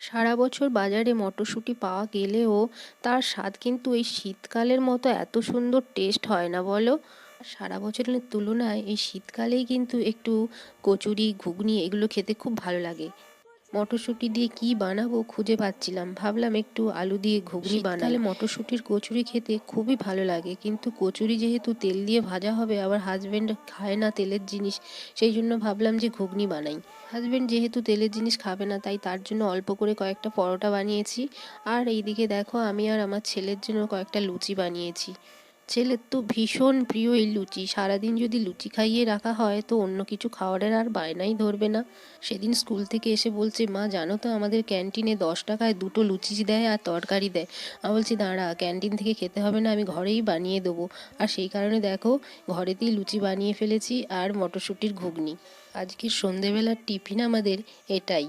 সারা বছর বাজারে মটরশুঁটি পাওয়া গেলেও তার স্বাদ কিন্তু এই শীতকালের মতো এত সুন্দর টেস্ট হয় না বলো। সারা বছরের তুলনায় এই শীতকালেই কিন্তু একটু কচুরি ঘুগনি এগুলো খেতে খুব ভালো লাগে। মটরশুঁটি দিয়ে কি বানাবো খুঁজে পাচ্ছিলাম, ভাবলাম একটু আলু দিয়ে ঘুগনি বানাই। শীতকালে মটরশুঁটির কচুরি খেতে খুবই ভালো লাগে, কিন্তু কচুরি যেহেতু তেল দিয়ে ভাজা হবে, আবার হাজবেন্ড খায় না তেলের জিনিস, সেই জন্য ভাবলাম যে ঘুগনি বানাই। হাজবেন্ড যেহেতু তেলের জিনিস খাবে না, তাই তার জন্য অল্প করে কয়েকটা পরোটা বানিয়েছি। আর এইদিকে দেখো আমি আর আমার ছেলের জন্য কয়েকটা লুচি বানিয়েছি। ছেলের তো ভীষণ প্রিয় এই লুচি, সারাদিন যদি লুচি খাইয়ে রাখা হয় তো অন্য কিছু খাওয়ারের আর বায়নাই ধরবে না। সেদিন স্কুল থেকে এসে বলছে, মা জানো তো আমাদের ক্যান্টিনে 10 টাকায় দুটো লুচি দেয় আর তরকারি দেয়। আমি বলছি দাঁড়া, ক্যান্টিন থেকে খেতে হবে না, আমি ঘরেই বানিয়ে দেবো। আর সেই কারণে দেখো ঘরেতেই লুচি বানিয়ে ফেলেছি আর মটরশুঁটির ঘুগনি। আজকের সন্ধেবেলার টিফিন আমাদের এটাই।